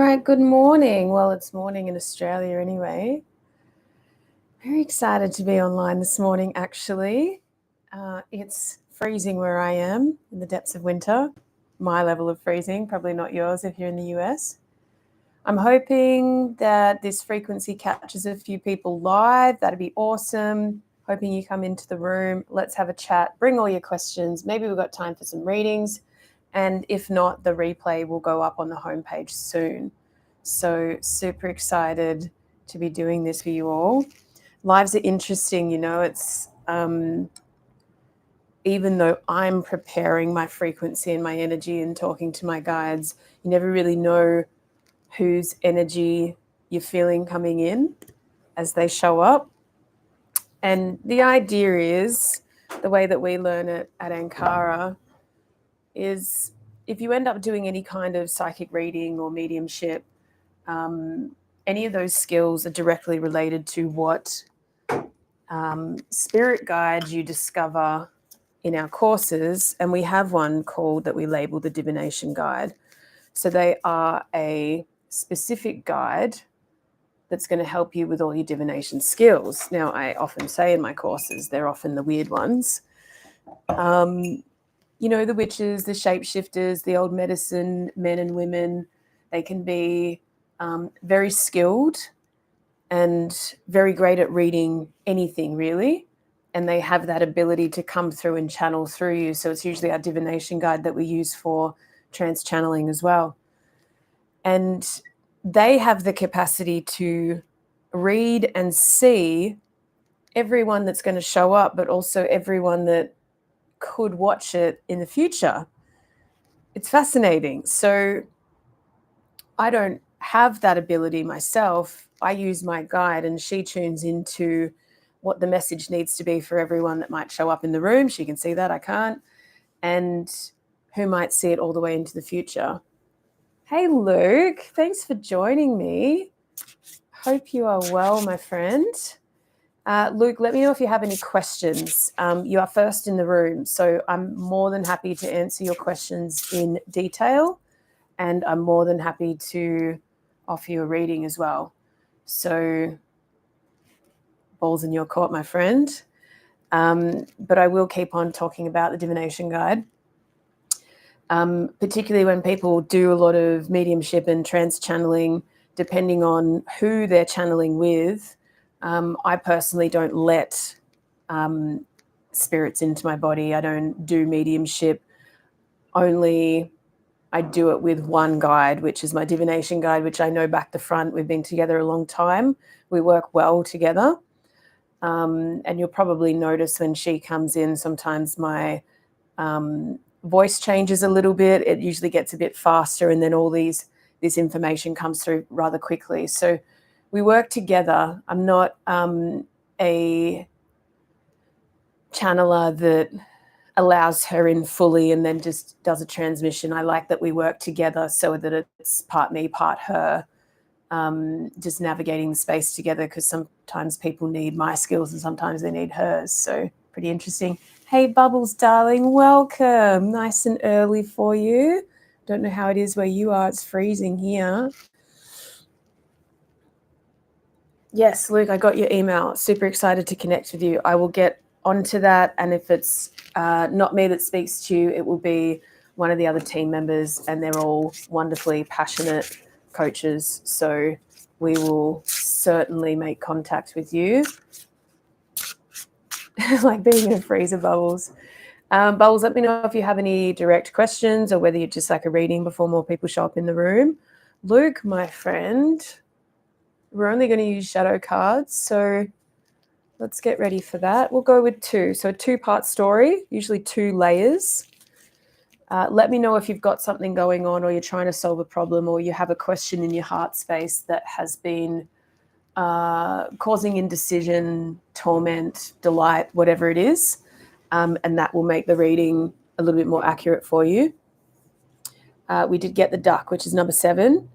right, good morning. Well, it's morning in Australia anyway. Very excited to be online this morning, actually. It's freezing where I am in the depths of winter. My level of freezing, probably not yours if you're in the US. I'm hoping that this frequency catches a few people live. That'd be awesome. Hoping you come into the room. Let's have a chat. Bring all your questions. Maybe we've got time for some readings. And if not, the replay will go up on the homepage soon. So super excited to be doing this for you all. Lives are interesting, it's even though I'm preparing my frequency and my energy and talking to my guides, you never really know whose energy you're feeling coming in as they show up. And the idea is, the way that we learn it at Ankara is, if you end up doing any kind of psychic reading or mediumship, any of those skills are directly related to what spirit guides you discover in our courses. And we have one called that we label the Divination Guide. So they are a specific guide that's going to help you with all your divination skills. Now, I often say in my courses, they're often the weird ones. The witches, the shapeshifters, the old medicine men and women, they can be very skilled and very great at reading anything, really. And they have that ability to come through and channel through you. So it's usually our divination guide that we use for trance channeling as well. And they have the capacity to read and see everyone that's going to show up, but also everyone that could watch it in the future. It's fascinating. So I don't have that ability myself. I use my guide and she tunes into what the message needs to be for everyone that might show up in the room. She can see that, I can't. And who might see it all the way into the future. Hey, Luke, thanks for joining me. Hope you are well, my friend. Luke, let me know if you have any questions. You are first in the room, so I'm more than happy to answer your questions in detail, and I'm more than happy to offer you a reading as well. So, balls in your court, my friend. But I will keep on talking about the Divination Guide. Particularly when people do a lot of mediumship and trance channeling, depending on who they're channeling with, I personally don't let spirits into my body. I don't do mediumship. Only I do it with one guide, which is my divination guide, which I know back to front. We've been together a long time. We work well together. And you'll probably notice when she comes in, sometimes my voice changes a little bit. It usually gets a bit faster, and then all this information comes through rather quickly. So we work together. I'm not a channeler that allows her in fully and then just does a transmission. I like that we work together so that it's part me, part her, just navigating the space together, because sometimes people need my skills and sometimes they need hers. So pretty interesting. Hey, Bubbles, darling, welcome. Nice and early for you. Don't know how it is where you are. It's freezing here. Yes, Luke, I got your email. Super excited to connect with you. I will get onto that, and if it's not me that speaks to you, it will be one of the other team members, and they're all wonderfully passionate coaches. So we will certainly make contact with you. Like being in a freezer, Bubbles. Bubbles, let me know if you have any direct questions or whether you'd just like a reading before more people show up in the room. Luke, my friend, we're only going to use shadow cards, so let's get ready for that. We'll go with two. So a two-part story, usually 2 layers. Let me know if you've got something going on, or you're trying to solve a problem, or you have a question in your heart space that has been causing indecision, torment, delight, whatever it is. And that will make the reading a little bit more accurate for you. We did get the duck, which is number 7.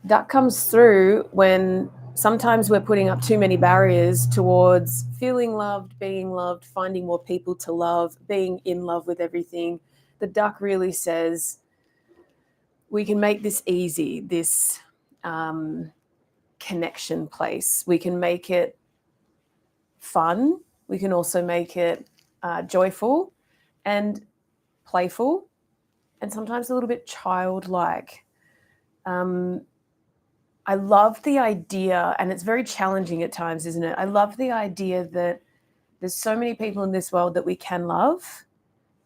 Duck comes through when sometimes we're putting up too many barriers towards feeling loved, being loved, finding more people to love, being in love with everything. The duck really says, we can make this easy, this connection place. We can make it fun. We can also make it joyful and playful, and sometimes a little bit childlike. I love the idea, and it's very challenging at times, isn't it? I love the idea that there's so many people in this world that we can love.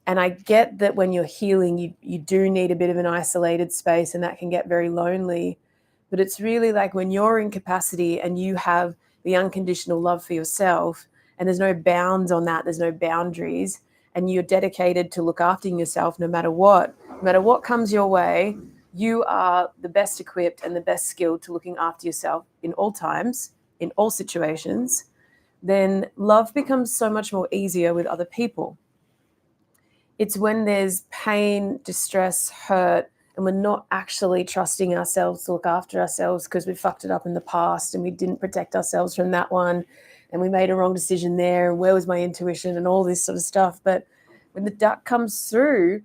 And I get that when you're healing, you do need a bit of an isolated space, and that can get very lonely. But it's really like when you're in capacity and you have the unconditional love for yourself, and there's no bounds on that, there's no boundaries, and you're dedicated to look after yourself no matter what comes your way, you are the best equipped and the best skilled to looking after yourself in all times, in all situations, then love becomes so much more easier with other people. It's when there's pain, distress, hurt, and we're not actually trusting ourselves to look after ourselves because we fucked it up in the past and we didn't protect ourselves from that one and we made a wrong decision there and where was my intuition and all this sort of stuff. But when the duck comes through,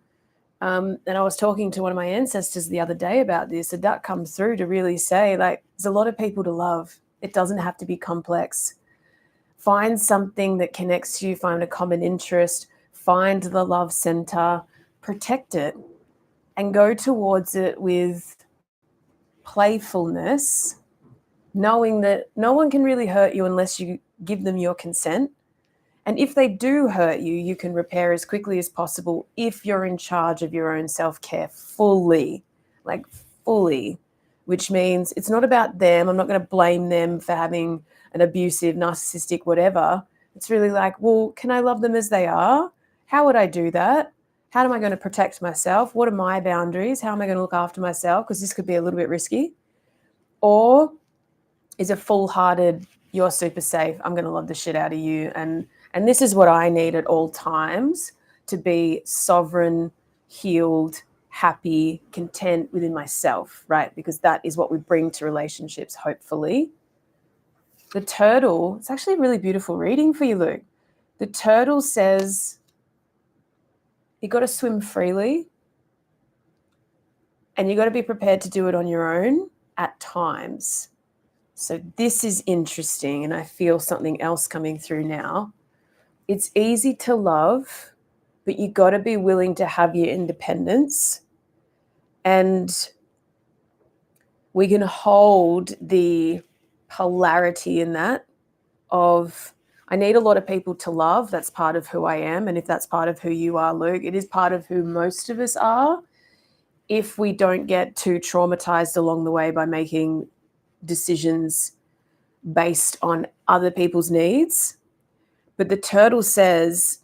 and I was talking to one of my ancestors the other day about this, the duck comes through to really say, like, there's a lot of people to love. It doesn't have to be complex. Find something that connects you, find a common interest, find the love center, protect it, and go towards it with playfulness, knowing that no one can really hurt you unless you give them your consent. And if they do hurt you, you can repair as quickly as possible if you're in charge of your own self-care fully, like fully, which means it's not about them. I'm not going to blame them for having an abusive, narcissistic, whatever. It's really like, well, can I love them as they are? How would I do that? How am I going to protect myself? What are my boundaries? How am I going to look after myself? Because this could be a little bit risky. Or is a full-hearted, you're super safe, I'm going to love the shit out of you. And this is what I need at all times to be sovereign, healed, happy, content within myself, right? Because that is what we bring to relationships, hopefully. The turtle, it's actually a really beautiful reading for you, Luke. The turtle says, you got to swim freely and you got to be prepared to do it on your own at times. So this is interesting, and I feel something else coming through now. It's easy to love, but you got to be willing to have your independence. And we can hold the polarity in that of, I need a lot of people to love. That's part of who I am. And if that's part of who you are, Luke, it is part of who most of us are, if we don't get too traumatized along the way by making decisions based on other people's needs. But the turtle says,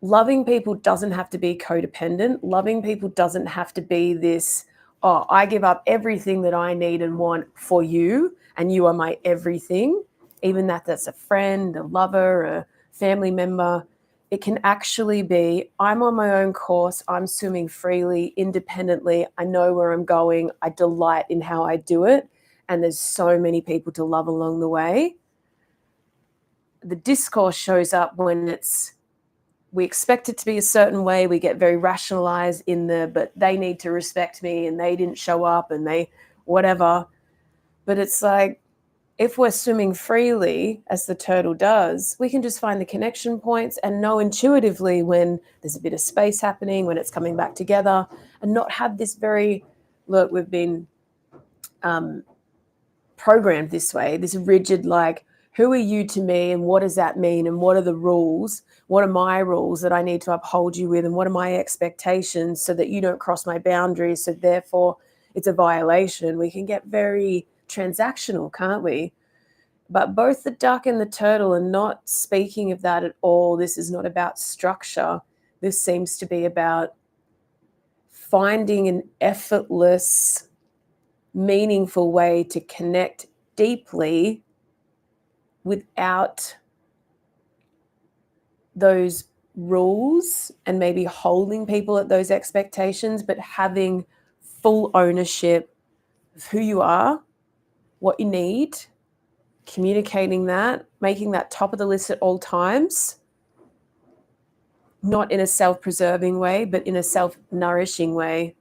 loving people doesn't have to be codependent. Loving people doesn't have to be this, oh, I give up everything that I need and want for you, and you are my everything. Even that's a friend, a lover, a family member. It can actually be, I'm on my own course, I'm swimming freely, independently, I know where I'm going, I delight in how I do it, and there's so many people to love along the way. The discourse shows up when we expect it to be a certain way, we get very rationalized in but they need to respect me and they didn't show up and they whatever. But it's like, if we're swimming freely, as the turtle does, we can just find the connection points and know intuitively when there's a bit of space happening, when it's coming back together, and not have this very, look, we've been programmed this way, this rigid, like, who are you to me and what does that mean and what are the rules? What are my rules that I need to uphold you with and what are my expectations so that you don't cross my boundaries, so therefore it's a violation. We can get very transactional, can't we? But both the duck and the turtle are not speaking of that at all. This is not about structure. This seems to be about finding an effortless, meaningful way to connect deeply without those rules and maybe holding people at those expectations, but having full ownership of who you are, what you need, communicating that, making that top of the list at all times, not in a self-preserving way, but in a self-nourishing way.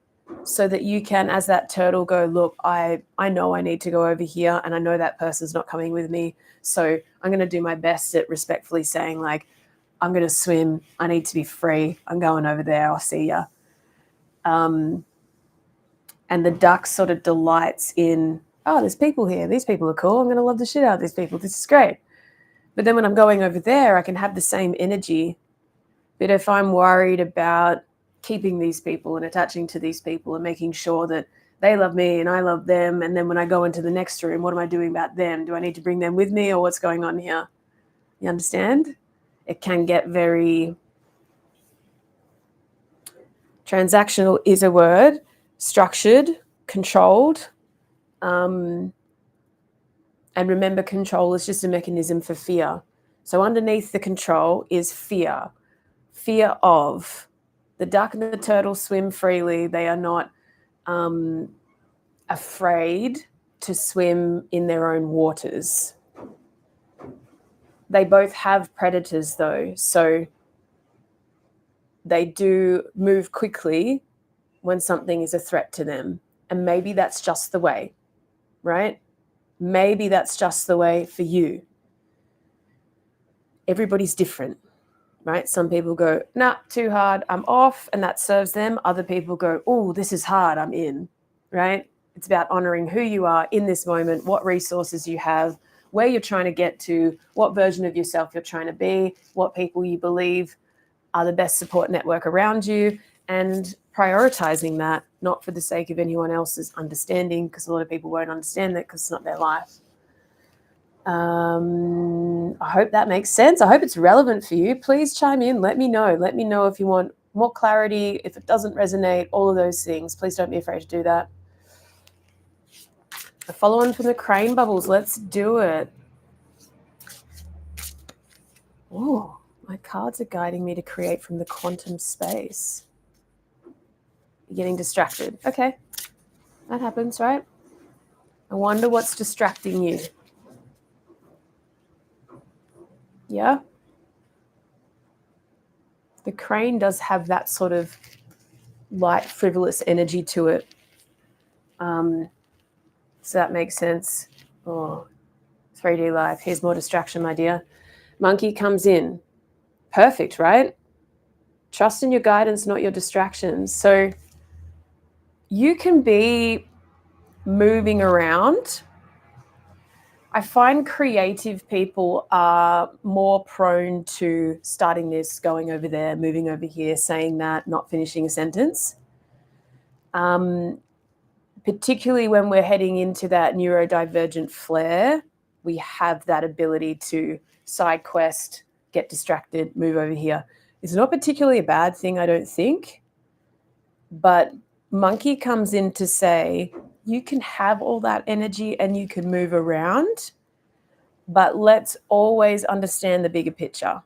so that you can, as that turtle, go, look, I know I need to go over here, and I know that person's not coming with me. So I'm going to do my best at respectfully saying, like, I'm going to swim. I need to be free. I'm going over there. I'll see ya. And the duck sort of delights in, oh, there's people here. These people are cool. I'm going to love the shit out of these people. This is great. But then when I'm going over there, I can have the same energy. But if I'm worried about keeping these people and attaching to these people and making sure that they love me and I love them, and then when I go into the next room, what am I doing about them? Do I need to bring them with me, or what's going on here? You understand? It can get very transactional is a word, structured, controlled. And remember, control is just a mechanism for fear. So underneath the control is fear. Fear of. The duck and the turtle swim freely. They are not afraid to swim in their own waters. They both have predators, though, so they do move quickly when something is a threat to them. And maybe that's just the way, right? Maybe that's just the way for you. Everybody's different, right? Some people go, nah, too hard, I'm off, and that serves them. Other people go, oh, this is hard, I'm in, right? It's about honoring who you are in this moment, what resources you have, where you're trying to get to, what version of yourself you're trying to be, what people you believe are the best support network around you, and prioritizing that, not for the sake of anyone else's understanding, because a lot of people won't understand that because it's not their life. I hope that makes sense. I hope it's relevant for you. Please chime in. Let me know. Let me know if you want more clarity, if it doesn't resonate, all of those things. Please don't be afraid to do that. A follow on from the crane bubbles. Let's do it. Oh, my cards are guiding me to create from the quantum space. You're getting distracted. Okay. That happens, right? I wonder what's distracting you. Yeah? The crane does have that sort of light, frivolous energy to it. So that makes sense. Oh, 3D life. Here's more distraction, my dear. Monkey comes in. Perfect, right? Trust in your guidance, not your distractions. So you can be moving around. I find creative people are more prone to starting this, going over there, moving over here, saying that, not finishing a sentence. Particularly when we're heading into that neurodivergent flare, we have that ability to side quest, get distracted, move over here. It's not particularly a bad thing, I don't think. But Monkey comes in to say, you can have all that energy and you can move around, but let's always understand the bigger picture.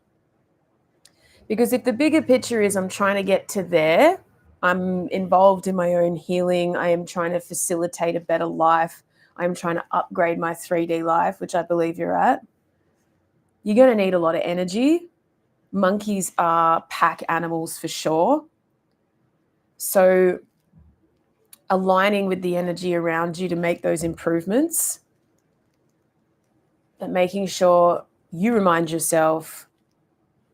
Because if the bigger picture is I'm trying to get to there, I'm involved in my own healing, I am trying to facilitate a better life, I'm trying to upgrade my 3D life, which I believe you're at, you're going to need a lot of energy. Monkeys are pack animals for sure. So aligning with the energy around you to make those improvements and making sure you remind yourself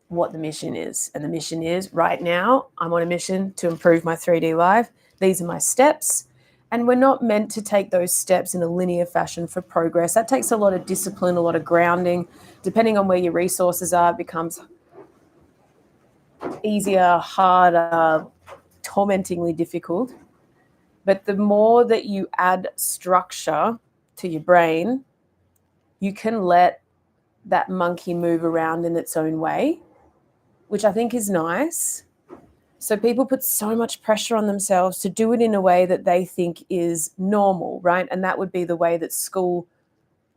what the mission is. And the mission is, right now, I'm on a mission to improve my 3D life. These are my steps. And we're not meant to take those steps in a linear fashion for progress. That takes a lot of discipline, a lot of grounding. Depending on where your resources are, it becomes easier, harder, tormentingly difficult. But the more that you add structure to your brain, you can let that monkey move around in its own way, which I think is nice. So people put so much pressure on themselves to do it in a way that they think is normal, right? And that would be the way that school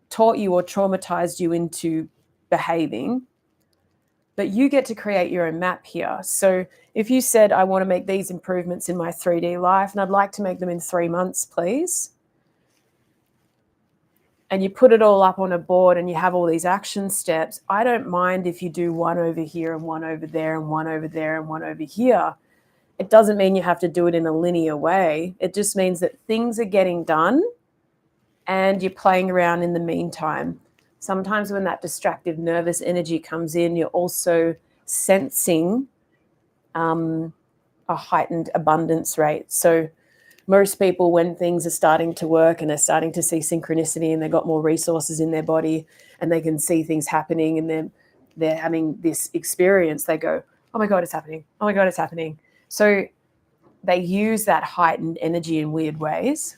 taught you or traumatized you into behaving. But you get to create your own map here. So if you said, I want to make these improvements in my 3D life, and I'd like to make them in 3 months, please, and you put it all up on a board and you have all these action steps, I don't mind if you do one over here and one over there and one over there and one over here. It doesn't mean you have to do it in a linear way. It just means that things are getting done and you're playing around in the meantime. Sometimes when that distractive nervous energy comes in, you're also sensing a heightened abundance rate. So most people, when things are starting to work and they're starting to see synchronicity and they've got more resources in their body and they can see things happening and they're having this experience, they go, oh my God, it's happening. Oh my God, it's happening. So they use that heightened energy in weird ways.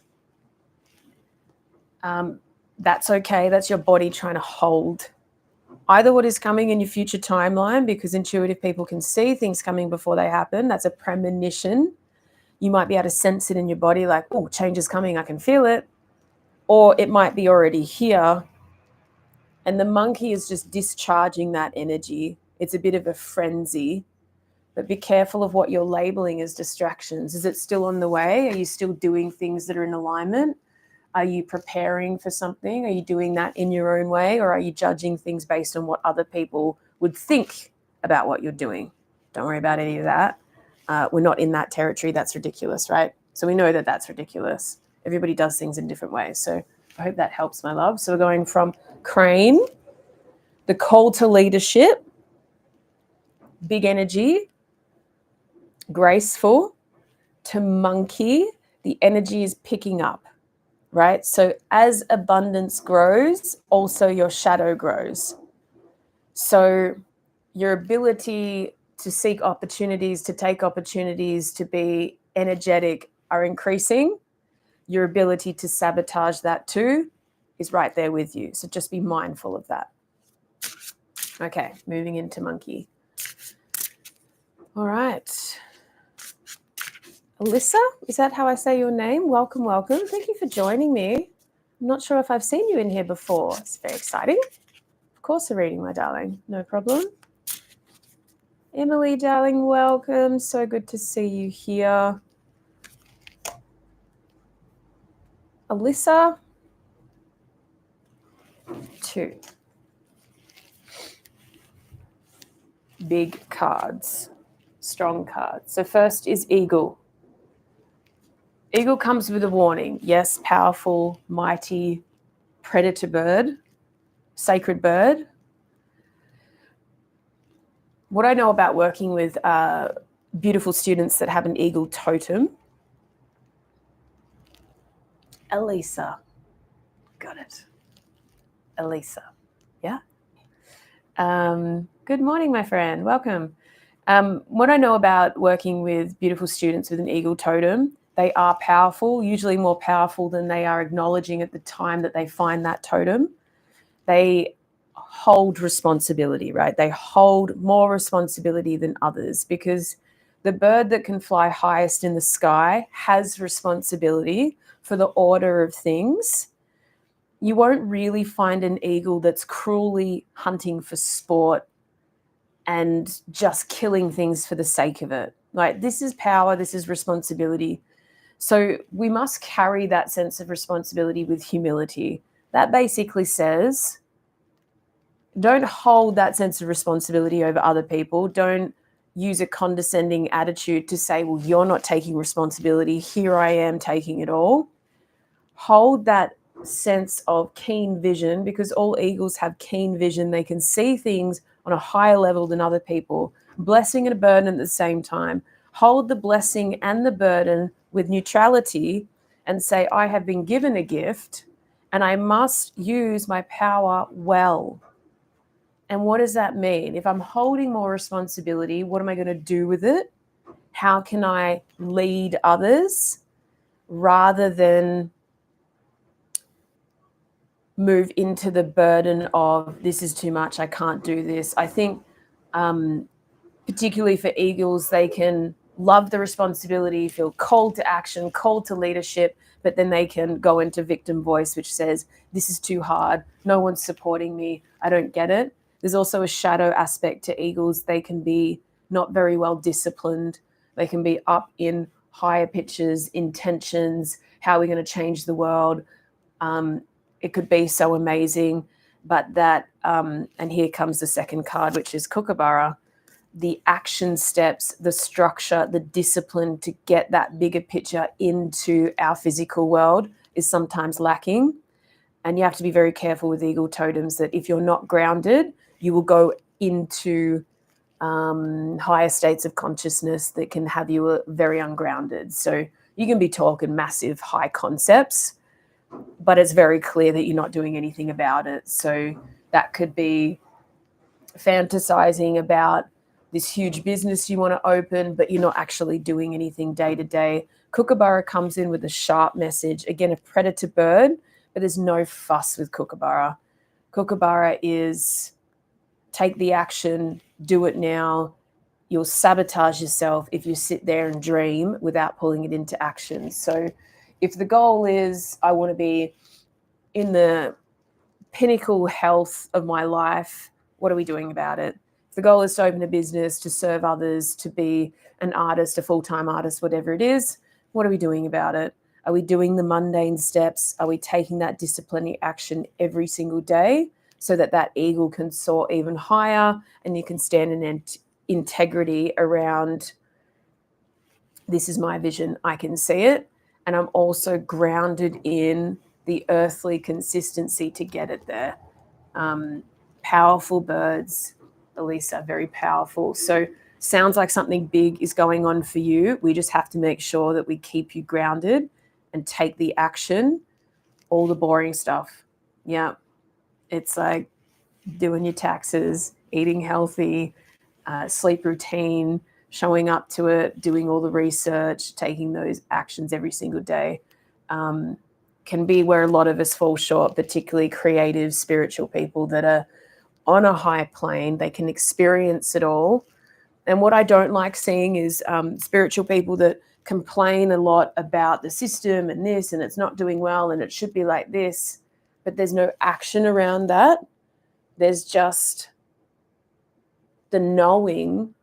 That's okay. That's your body trying to hold either what is coming in your future timeline, because intuitive people can see things coming before they happen. That's a premonition. You might be able to sense it in your body, like, oh, change is coming, I can feel it. Or it might be already here. And the monkey is just discharging that energy. It's a bit of a frenzy. But be careful of what you're labeling as distractions. Is it still on the way? Are you still doing things that are in alignment? Are you preparing for something? Are you doing that in your own way? Or are you judging things based on what other people would think about what you're doing? Don't worry about any of that. We're not in that territory. That's ridiculous, right? So we know that that's ridiculous. Everybody does things in different ways. So I hope that helps, my love. So we're going from crane, the call to leadership, big energy, graceful, to monkey. The energy is picking up, right? So as abundance grows, also your shadow grows. So your ability to seek opportunities, to take opportunities, to be energetic are increasing. Your ability to sabotage that too is right there with you. So just be mindful of that. Okay, moving into monkey. All right. Alyssa, is that how I say your name? Welcome, welcome. Thank you for joining me. I'm not sure if I've seen you in here before. It's very exciting. Of course, a reading, my darling. No problem. Emily, darling, welcome. So good to see you here. Alyssa, 2. Big cards, strong cards. So first is eagle. Eagle comes with a warning. Yes, powerful, mighty, predator bird, sacred bird. What I know about working with beautiful students that have an eagle totem. Elisa. Got it. Elisa. Yeah. Good morning, my friend. Welcome. What I know about working with beautiful students with an eagle totem, they are powerful, usually more powerful than they are acknowledging at the time that they find that totem. They hold responsibility, right? They hold more responsibility than others, because the bird that can fly highest in the sky has responsibility for the order of things. You won't really find an eagle that's cruelly hunting for sport and just killing things for the sake of it. Like, this is power, this is responsibility. So we must carry that sense of responsibility with humility. That basically says, don't hold that sense of responsibility over other people. Don't use a condescending attitude to say, well, you're not taking responsibility. Here I am taking it all. Hold that sense of keen vision, because all eagles have keen vision. They can see things on a higher level than other people. Blessing and a burden at the same time. Hold the blessing and the burden with neutrality and say, I have been given a gift and I must use my power well. And what does that mean? If I'm holding more responsibility, what am I going to do with it? How can I lead others rather than move into the burden of, this is too much, I can't do this? I think particularly for eagles, they can love the responsibility, feel called to action, called to leadership, but then they can go into victim voice, which says, this is too hard, no one's supporting me, I don't get it. There's also a shadow aspect to eagles. They can be not very well disciplined. They can be up in higher pitches, intentions, how are we going to change the world? It could be so amazing, but that, and here comes the second card, which is Kookaburra. the action steps, the structure, the discipline to get that bigger picture into our physical world is sometimes lacking. And you have to be very careful with eagle totems that if you're not grounded, you will go into higher states of consciousness that can have you very ungrounded. So you can be talking massive high concepts, but it's very clear that you're not doing anything about it. So that could be fantasizing about this huge business you want to open, but you're not actually doing anything day to day. Kookaburra comes in with a sharp message. Again, a predator bird, but there's no fuss with Kookaburra. Kookaburra is take the action, do it now. You'll sabotage yourself if you sit there and dream without pulling it into action. So if the goal is I want to be in the pinnacle health of my life, what are we doing about it? If the goal is to open a business, to serve others, to be an artist, a full-time artist, whatever it is, what are we doing about it? Are we doing the mundane steps? Are we taking that disciplining action every single day so that that eagle can soar even higher and you can stand in integrity around this is my vision, I can see it, and I'm also grounded in the earthly consistency to get it there. Powerful birds, Elisa, very powerful. So sounds like something big is going on for you. We just have to make sure that we keep you grounded and take the action, all the boring stuff. Yeah, it's like doing your taxes, eating healthy, sleep routine, showing up to it, doing all the research, taking those actions every single day can be where a lot of us fall short, particularly creative, spiritual people that are on a high plane. They can experience it all. And what I don't like seeing is spiritual people that complain a lot about the system and this, and it's not doing well, and it should be like this, but there's no action around that. There's just the knowing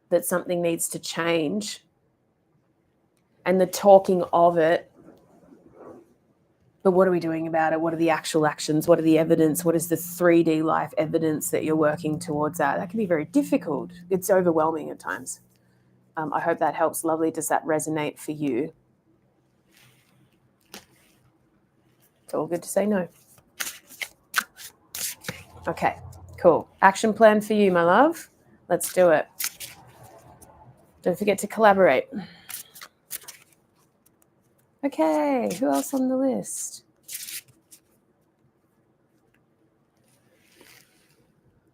that something needs to change and the talking of it. But what are we doing about it? What are the actual actions? What are the evidence? What is the 3D life evidence that you're working towards that? That can be very difficult. It's overwhelming at times. I hope that helps. Lovely. Does that resonate for you? It's all good to say no. Okay, cool. Action plan for you, my love. Let's do it. Don't forget to collaborate. Okay, who else on the list?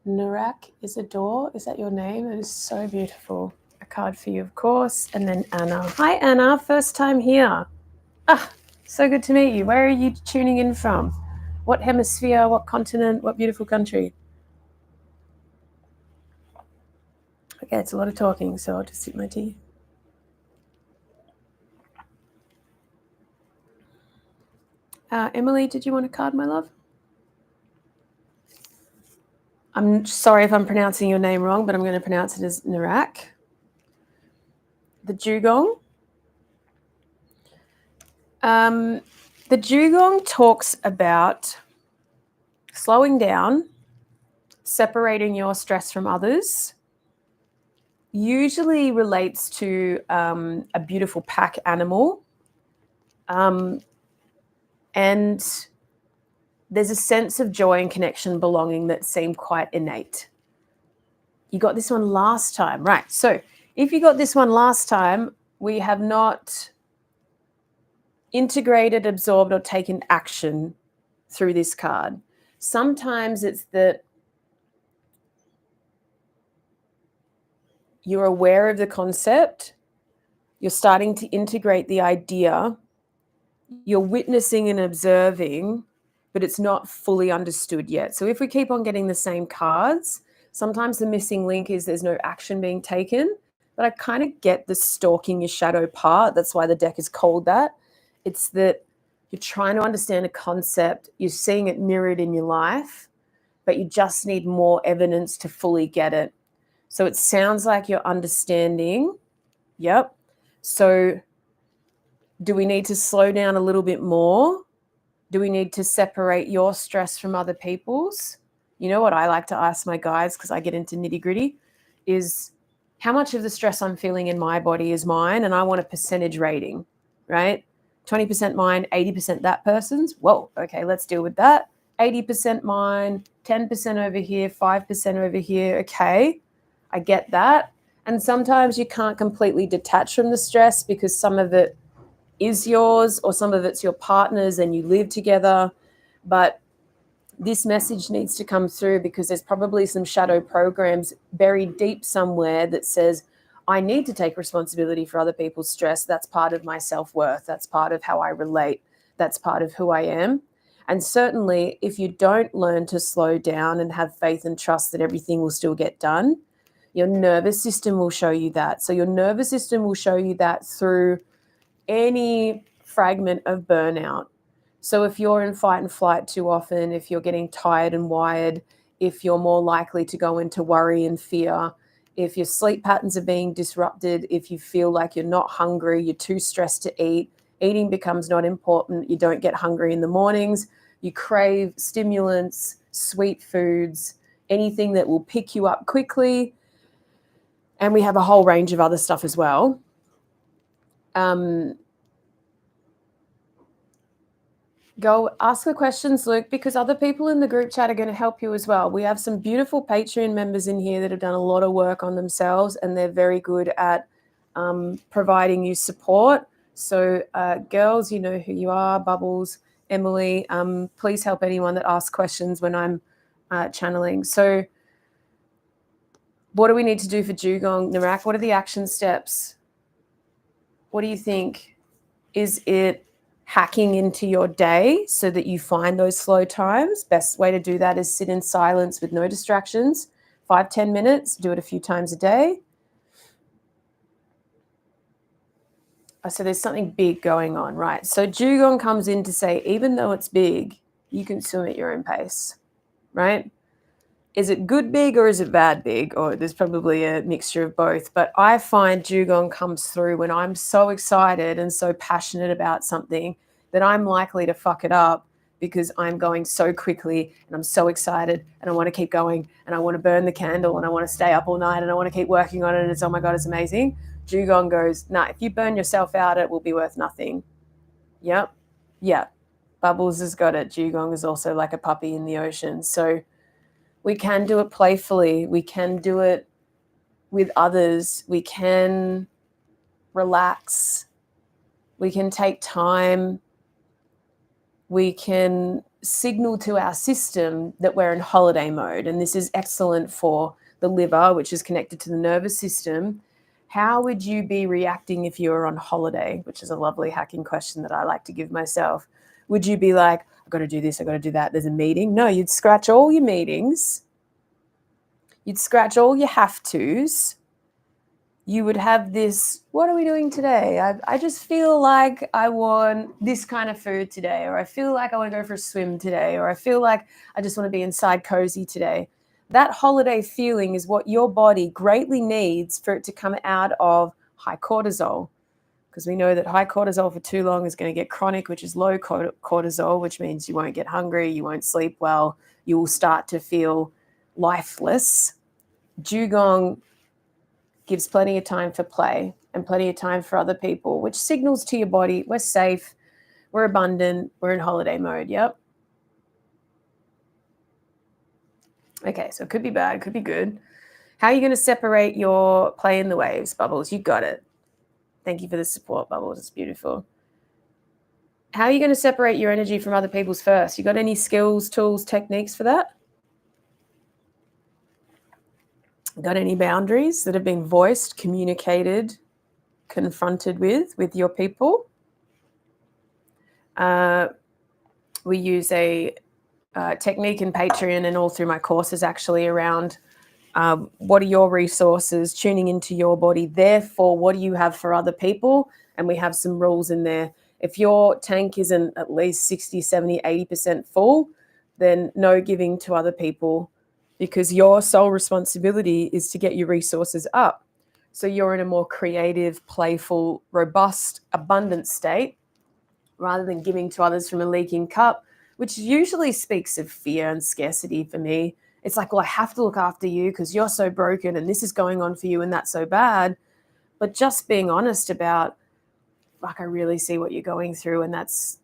Narak is a door. Is that your name? It is so beautiful. A card for you, of course. And then Anna. Hi, Anna. First time here. Ah, so good to meet you. Where are you tuning in from? What hemisphere? What continent? What beautiful country? Okay, it's a lot of talking, so I'll just sip my tea. Emily, did you want a card, my love? I'm sorry if I'm pronouncing your name wrong, but I'm going to pronounce it as Narak. The Jong. The Jong talks about slowing down, separating your stress from others, usually relates to a beautiful pack animal. And there's a sense of joy and connection, belonging that seem quite innate. You got this one last time, right? So if you got this one last time, we have not integrated, absorbed, or taken action through this card. Sometimes it's that you're aware of the concept, you're starting to integrate the idea, you're witnessing and observing, but it's not fully understood yet. So if we keep on getting the same cards, sometimes the missing link is there's no action being taken, but I kind of get the stalking your shadow part. That's why the deck is called that. It's that you're trying to understand a concept, you're seeing it mirrored in your life, but you just need more evidence to fully get it. So it sounds like you're understanding. Yep. So do we need to slow down a little bit more? Do we need to separate your stress from other people's? You know what I like to ask my guys, because I get into nitty-gritty, is how much of the stress I'm feeling in my body is mine, and I want a percentage rating, right? 20% mine, 80% that person's. Whoa, okay, let's deal with that. 80% mine, 10% over here, 5% over here. Okay, I get that. And sometimes you can't completely detach from the stress because some of it is yours or some of it's your partner's and you live together. But this message needs to come through because there's probably some shadow programs buried deep somewhere that says, I need to take responsibility for other people's stress. That's part of my self-worth. That's part of how I relate. That's part of who I am. And certainly, if you don't learn to slow down and have faith and trust that everything will still get done, your nervous system will show you that. So your nervous system will show you that through any fragment of burnout. So if you're in fight and flight too often, if you're getting tired and wired, if you're more likely to go into worry and fear, if your sleep patterns are being disrupted, if you feel like you're not hungry, you're too stressed to eat, eating becomes not important, you don't get hungry in the mornings, you crave stimulants, sweet foods, anything that will pick you up quickly. And we have a whole range of other stuff as well. Go ask the questions, Luke, because other people in the group chat are going to help you as well. We have some beautiful Patreon members in here that have done a lot of work on themselves, and they're very good at providing you support. So girls, you know who you are. Bubbles, Emily, please help anyone that asks questions when I'm channeling. So what do we need to do for Jugong, Narak? What are the action steps? What do you think? Is it hacking into your day so that you find those slow times? Best way to do that is sit in silence with no distractions, 5-10 minutes, do it a few times a day. So there's something big going on, right? So Jugong comes in to say, even though it's big, you can swim at your own pace, right? Is it good big or is it bad big? Or there's probably a mixture of both. But I find Jugong comes through when I'm so excited and so passionate about something that I'm likely to fuck it up because I'm going so quickly and I'm so excited and I want to keep going and I want to burn the candle and I want to stay up all night and I want to keep working on it and it's, oh my God, it's amazing. Jugong goes, nah, if you burn yourself out, it will be worth nothing. Yep. Yeah. Bubbles has got it. Jugong is also like a puppy in the ocean. So we can do it playfully. We can do it with others. We can relax. We can take time. We can signal to our system that we're in holiday mode. And this is excellent for the liver, which is connected to the nervous system. How would you be reacting if you were on holiday? Which is a lovely hacking question that I like to give myself. Would you be like, I've got to do this, I've got to do that, there's a meeting? No, you'd scratch all your meetings. You'd scratch all your have-tos. You would have this, what are we doing today? I just feel like I want this kind of food today, or I feel like I want to go for a swim today, or I feel like I just want to be inside cozy today. That holiday feeling is what your body greatly needs for it to come out of high cortisol, because we know that high cortisol for too long is going to get chronic, which is low cortisol, which means you won't get hungry, you won't sleep well, you will start to feel lifeless. Jugong gives plenty of time for play and plenty of time for other people, which signals to your body, we're safe, we're abundant, we're in holiday mode. Yep. Okay, so it could be bad, it could be good. How are you going to separate your play in the waves, Bubbles? You got it. Thank you for the support, Bubbles. It's beautiful. How are you going to separate your energy from other people's first? You got any skills, tools, techniques for that? Got any boundaries that have been voiced, communicated, confronted with your people? We use a technique in Patreon and all through my courses actually around what are your resources, tuning into your body. Therefore, what do you have for other people? And we have some rules in there. If your tank isn't at least 60, 70, 80% full, then no giving to other people, because your sole responsibility is to get your resources up. So you're in a more creative, playful, robust, abundant state rather than giving to others from a leaking cup, which usually speaks of fear and scarcity for me. it's like, well, I have to look after you because you're so broken and this is going on for you and that's so bad. But just being honest about, like, I really see what you're going through, and that's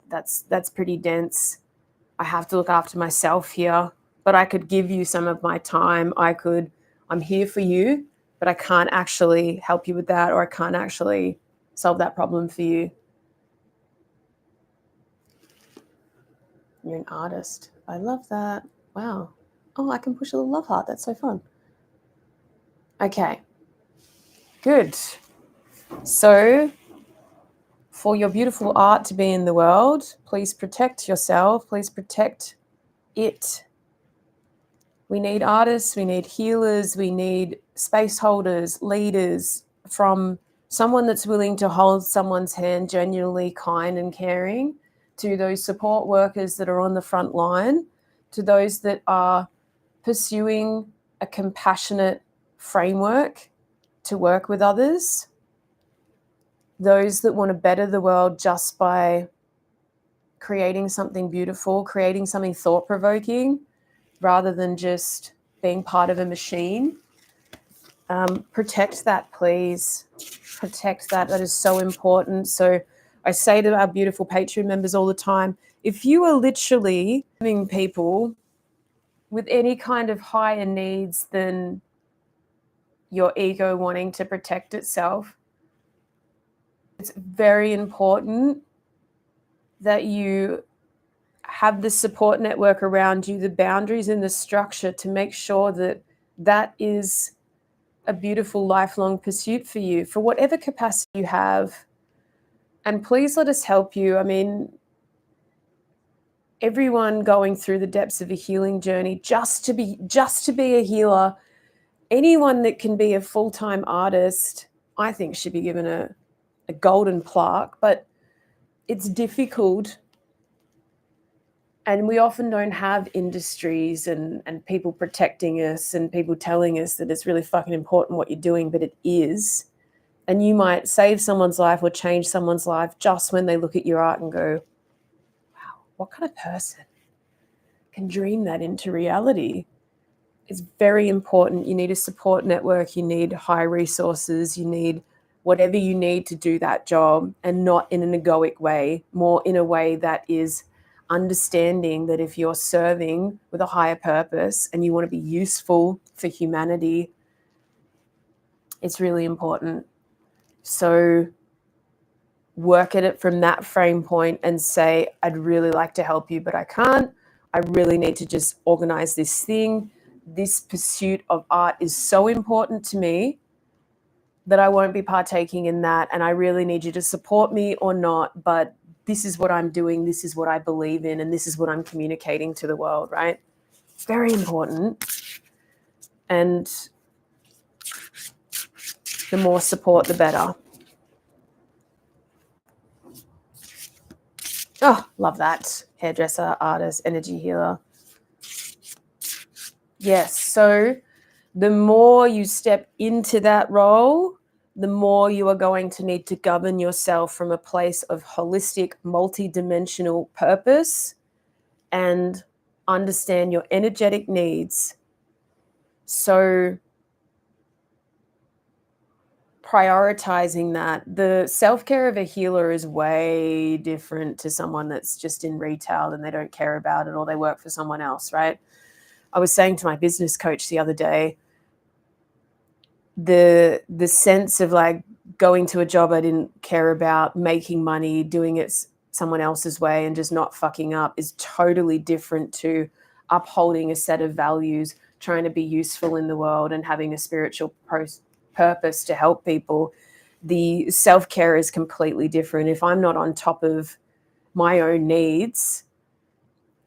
pretty dense. I have to look after myself here, but I could give you some of my time. I'm here for you, but I can't actually help you with that, or I can't actually solve that problem for you. You're an artist. I love that. Wow. Oh, I can push a little love heart. That's so fun. Okay. Good. So, for your beautiful art to be in the world, please protect yourself. Please protect it. We need artists, we need healers, we need space holders, leaders, from someone that's willing to hold someone's hand, genuinely kind and caring, to those support workers that are on the front line, to those that are pursuing a compassionate framework to work with others, those that want to better the world just by creating something beautiful, creating something thought-provoking, rather than just being part of a machine. Protect that, please. Protect that. That is so important. So I say to our beautiful Patreon members all the time, if you are literally having people with any kind of higher needs than your ego wanting to protect itself, it's very important that you have the support network around you, the boundaries and the structure to make sure that that is a beautiful lifelong pursuit for you, for whatever capacity you have. And please let us help you. I mean, everyone going through the depths of a healing journey, just to be a healer, anyone that can be a full-time artist, I think should be given a golden plaque. But it's difficult, and we often don't have industries and people protecting us and people telling us that it's really fucking important what you're doing, but it is. And you might save someone's life or change someone's life just when they look at your art and go, wow, what kind of person can dream that into reality? It's very important. You need a support network. You need high resources. You need whatever you need to do that job, and not in an egoic way, more in a way that is understanding that if you're serving with a higher purpose and you want to be useful for humanity, it's really important. So work at it from that frame point and say, I'd really like to help you, but I can't. I really need to just organize this thing. This pursuit of art is so important to me that I won't be partaking in that. And I really need you to support me or not, but this is what I'm doing. This is what I believe in. And this is what I'm communicating to the world, right? Very important. And the more support, the better. Oh, love that. Hairdresser, artist, energy healer. Yes. So the more you step into that role, the more you are going to need to govern yourself from a place of holistic, multidimensional purpose and understand your energetic needs. So prioritizing that, the self-care of a healer is way different to someone that's just in retail and they don't care about it, or they work for someone else, right? I was saying to my business coach the other day, the sense of like going to a job I didn't care about, making money, doing it someone else's way and just not fucking up is totally different to upholding a set of values, trying to be useful in the world and having a spiritual purpose to help people. The self-care is completely different. If I'm not on top of my own needs,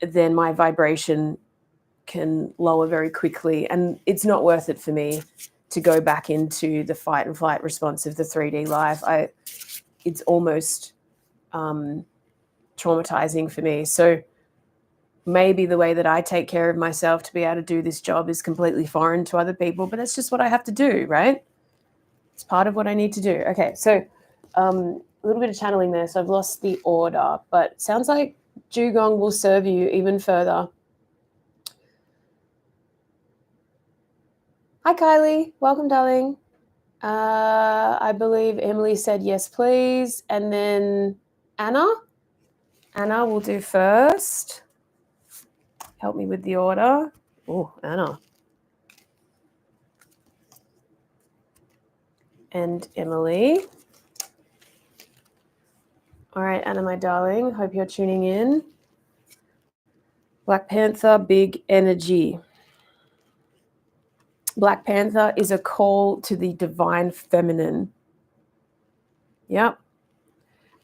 then my vibration can lower very quickly, and it's not worth it for me to go back into the fight and flight response of the 3D life. It's almost traumatizing for me. So maybe the way that I take care of myself to be able to do this job is completely foreign to other people, but that's just what I have to do, right? It's part of what I need to do. Okay, so a little bit of channeling there. So I've lost the order, but it sounds like Jong will serve you even further. Hi, Kylie. Welcome, darling. I believe Emily said yes, please. And then Anna. Anna will do first. Help me with the order. Oh, Anna. And Emily. All right, Anna, my darling. Hope you're tuning in. Black Panther, big energy. Black Panther is a call to the divine feminine. Yep.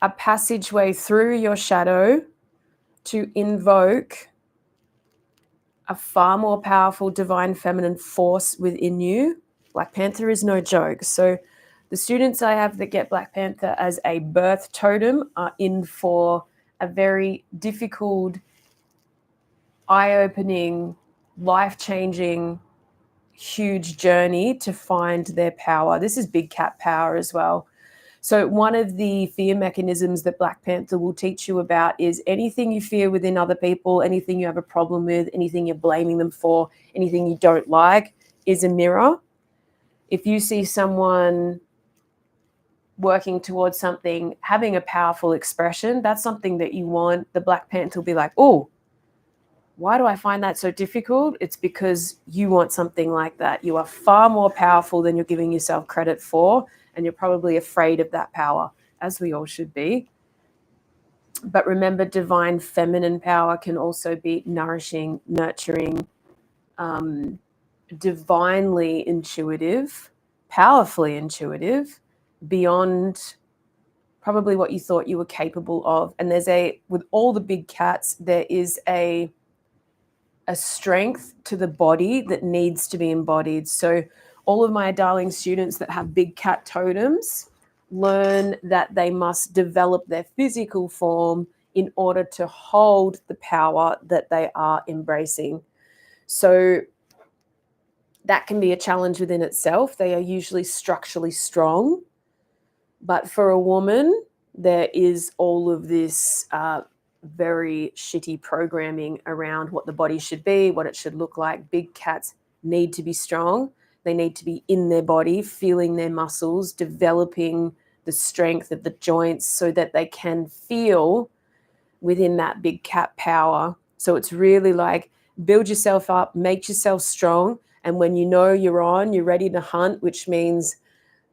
A passageway through your shadow to invoke a far more powerful divine feminine force within you. Black Panther is no joke. So the students I have that get Black Panther as a birth totem are in for a very difficult, eye-opening, life-changing, huge journey to find their power. This is big cat power as well. So one of the fear mechanisms that Black Panther will teach you about is anything you fear within other people, anything you have a problem with, anything you're blaming them for, anything you don't like is a mirror. If you see someone working towards something, having a powerful expression, that's something that you want. The Black Panther will be like, oh, why do I find that so difficult? It's because you want something like that. You are far more powerful than you're giving yourself credit for, and you're probably afraid of that power, as we all should be. But remember, divine feminine power can also be nourishing, nurturing, divinely intuitive, powerfully intuitive, beyond probably what you thought you were capable of. And with all the big cats, there is a strength to the body that needs to be embodied. So all of my darling students that have big cat totems learn that they must develop their physical form in order to hold the power that they are embracing. So that can be a challenge within itself. They are usually structurally strong. But for a woman, there is all of this very shitty programming around what the body should be, what it should look like. Big cats need to be strong. They need to be in their body, feeling their muscles, developing the strength of the joints so that they can feel within that big cat power. So it's really like build yourself up, make yourself strong. And when you know you're ready to hunt, which means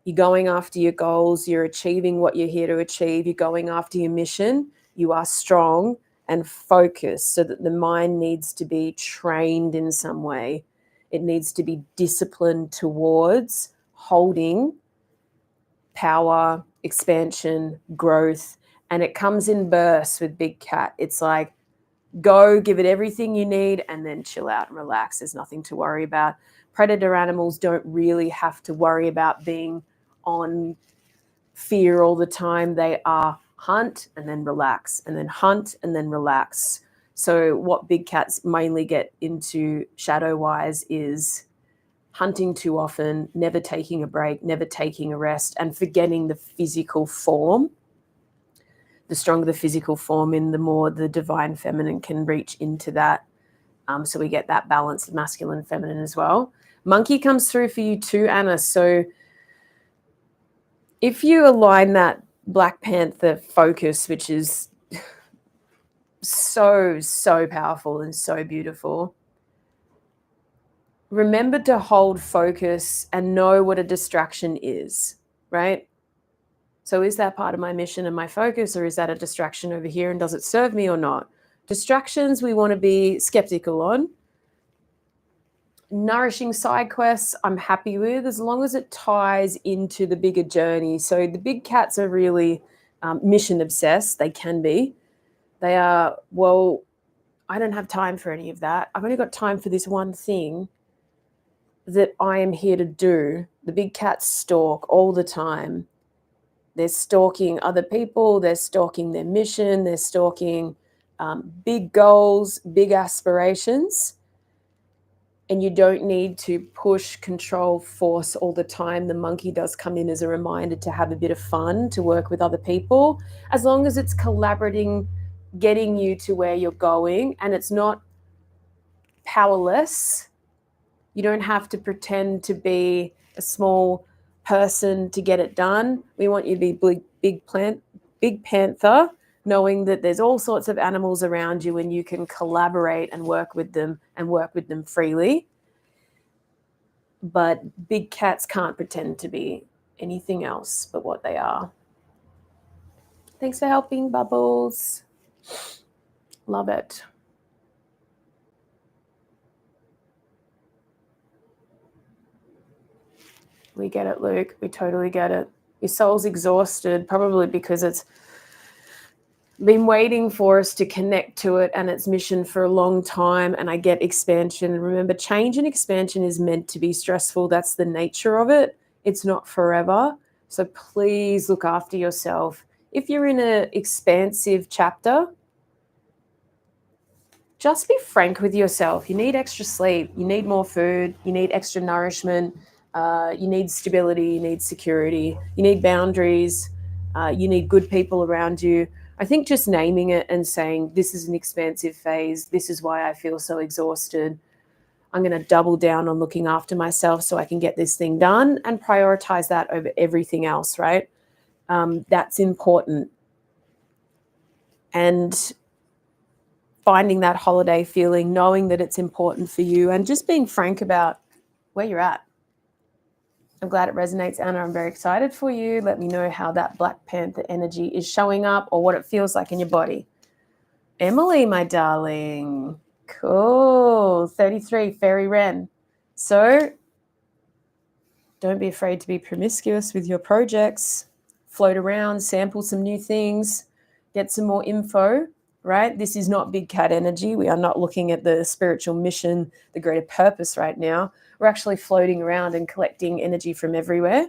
you're going after your goals, you're achieving what you're here to achieve, you're going after your mission, you are strong and focused, so that the mind needs to be trained in some way. It needs to be disciplined towards holding power, expansion, growth, and it comes in bursts with big cat. It's like, go, give it everything you need, and then chill out and relax. There's nothing to worry about. Predator animals don't really have to worry about being on fear all the time. They are hunt and then relax, and then hunt and then relax. So what big cats mainly get into shadow-wise is hunting too often, never taking a break, never taking a rest, and forgetting the physical form. The stronger the physical form in, the more the divine feminine can reach into that. So we get that balance of masculine and feminine as well. Monkey comes through for you too, Anna. So if you align that Black Panther focus, which is so, so powerful and so beautiful, remember to hold focus and know what a distraction is, right? So is that part of my mission and my focus, or is that a distraction over here, and does it serve me or not? Distractions we want to be skeptical on. Nourishing side quests I'm happy with, as long as it ties into the bigger journey. So the big cats are really mission obsessed. They can be. They are, well, I don't have time for any of that. I've only got time for this one thing that I am here to do. The big cats stalk all the time. They're stalking other people. They're stalking their mission. They're stalking big goals, big aspirations. And you don't need to push, control, force all the time. The monkey does come in as a reminder to have a bit of fun, to work with other people, as long as it's collaborating, getting you to where you're going, and it's not powerless. You don't have to pretend to be a small person to get it done. We want you to be big panther, knowing that there's all sorts of animals around you and you can collaborate and work with them freely. But big cats can't pretend to be anything else but what they are. Thanks for helping, Bubbles. Love it. We get it, Luke. We totally get it. Your soul's exhausted, probably because it's been waiting for us to connect to it and its mission for a long time. And I get expansion. And remember, change and expansion is meant to be stressful. That's the nature of it. It's not forever. So please look after yourself. If you're in an expansive chapter, just be frank with yourself. You need extra sleep. You need more food. You need extra nourishment. You need stability. You need security. You need boundaries. You need good people around you. I think just naming it and saying, this is an expansive phase. This is why I feel so exhausted. I'm going to double down on looking after myself so I can get this thing done and prioritize that over everything else, right? That's important. And finding that holiday feeling, knowing that it's important for you, and just being frank about where you're at. I'm glad it resonates, Anna. I'm very excited for you. Let me know how that Black Panther energy is showing up or what it feels like in your body. Emily, my darling. Cool. 33, Fairy Wren. So don't be afraid to be promiscuous with your projects. Float around, sample some new things, get some more info, right? This is not big cat energy. We are not looking at the spiritual mission, the greater purpose right now. We're actually floating around and collecting energy from everywhere.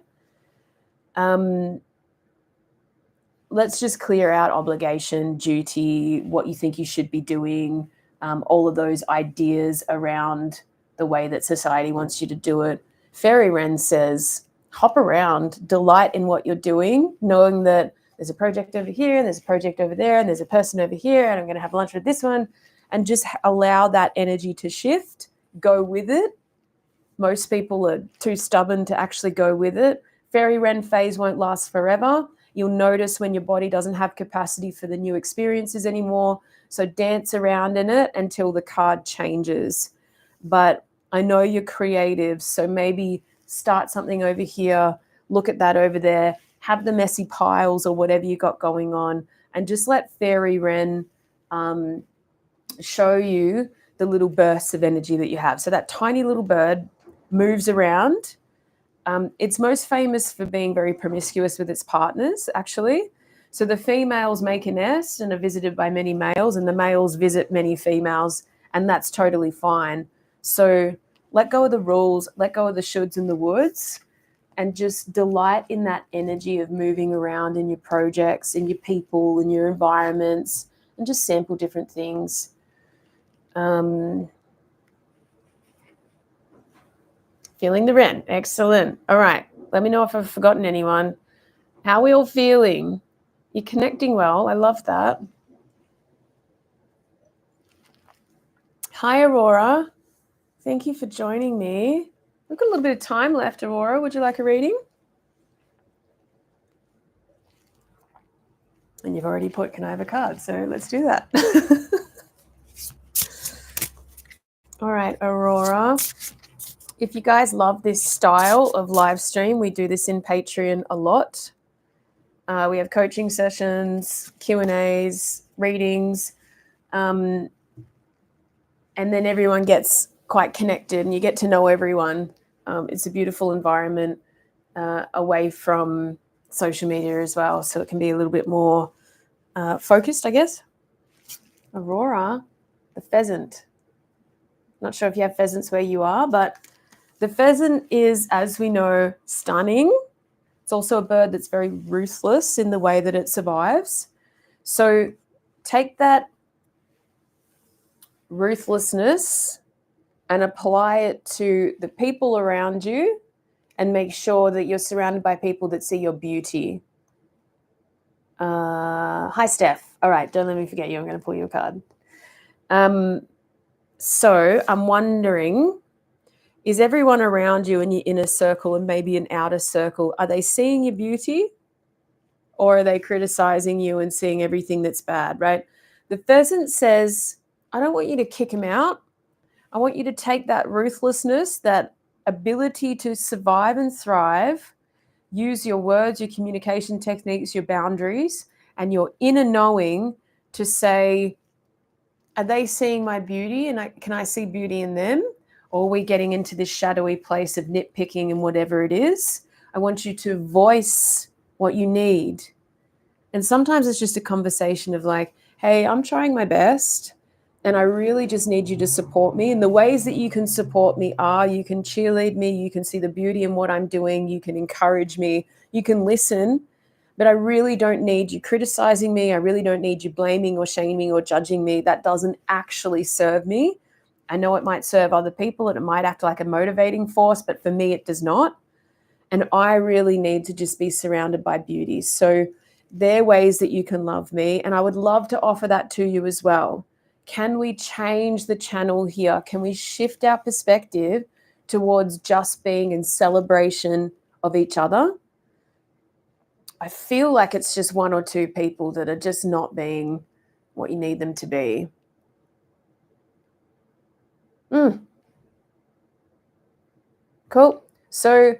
Let's just clear out obligation, duty, what you think you should be doing, all of those ideas around the way that society wants you to do it. Fairy Wren says, hop around, delight in what you're doing, knowing that there's a project over here, and there's a project over there, and there's a person over here, and I'm going to have lunch with this one, and just allow that energy to shift, go with it. Most people are too stubborn to actually go with it. Fairy Wren phase won't last forever. You'll notice when your body doesn't have capacity for the new experiences anymore. So dance around in it until the card changes. But I know you're creative, so maybe start something over here, look at that over there, have the messy piles or whatever you got going on, and just let Fairy Wren show you the little bursts of energy that you have. So that tiny little bird moves around. It's most famous for being very promiscuous with its partners, actually. So the females make a nest and are visited by many males, and the males visit many females, and that's totally fine. So let go of the rules, let go of the shoulds and the woulds, and just delight in that energy of moving around in your projects, in your people, in your environments, and just sample different things. Feeling the wren. Excellent. All right. Let me know if I've forgotten anyone. How are we all feeling? You're connecting well. I love that. Hi, Aurora. Thank you for joining me. We've got a little bit of time left, Aurora. Would you like a reading? And you've already put, can I have a card? So let's do that. All right, Aurora. If you guys love this style of live stream, we do this in Patreon a lot. We have coaching sessions, Q&As, readings, and then everyone gets quite connected and you get to know everyone. It's a beautiful environment away from social media as well, so it can be a little bit more focused, I guess. Aurora, the pheasant. Not sure if you have pheasants where you are, but the pheasant is, as we know, stunning. It's also a bird that's very ruthless in the way that it survives. So take that ruthlessness and apply it to the people around you and make sure that you're surrounded by people that see your beauty. Hi, Steph. All right, don't let me forget you. I'm going to pull you a card. So I'm wondering, Is everyone around you in your inner circle and maybe an outer circle, are they seeing your beauty or are they criticizing you and seeing everything that's bad, right? The pheasant says, I don't want you to kick him out. I want you to take that ruthlessness, that ability to survive and thrive, use your words, your communication techniques, your boundaries, and your inner knowing to say, are they seeing my beauty and can I see beauty in them? Or are we getting into this shadowy place of nitpicking and whatever it is? I want you to voice what you need. And sometimes it's just a conversation of like, hey, I'm trying my best and I really just need you to support me. And the ways that you can support me are you can cheerlead me, you can see the beauty in what I'm doing, you can encourage me, you can listen, but I really don't need you criticizing me. I really don't need you blaming or shaming or judging me. That doesn't actually serve me. I know it might serve other people and it might act like a motivating force, but for me, it does not. And I really need to just be surrounded by beauty. So there are ways that you can love me. And I would love to offer that to you as well. Can we change the channel here? Can we shift our perspective towards just being in celebration of each other? I feel like it's just one or two people that are just not being what you need them to be. Cool. So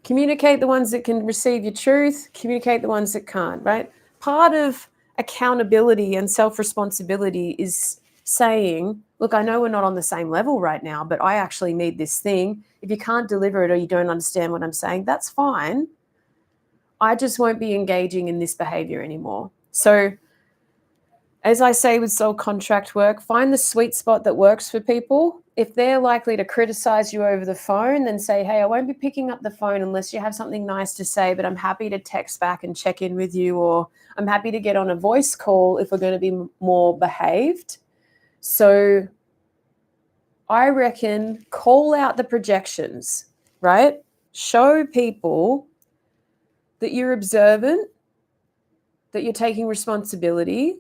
communicate the ones that can receive your truth, communicate the ones that can't, right? Part of accountability and self-responsibility is saying, look, I know we're not on the same level right now, but I actually need this thing. If you can't deliver it or you don't understand what I'm saying, that's fine. I just won't be engaging in this behavior anymore. So as I say with soul contract work, find the sweet spot that works for people. If they're likely to criticize you over the phone, then say, hey, I won't be picking up the phone unless you have something nice to say, but I'm happy to text back and check in with you, or I'm happy to get on a voice call if we're going to be more behaved. So I reckon call out the projections, right? Show people that you're observant, that you're taking responsibility,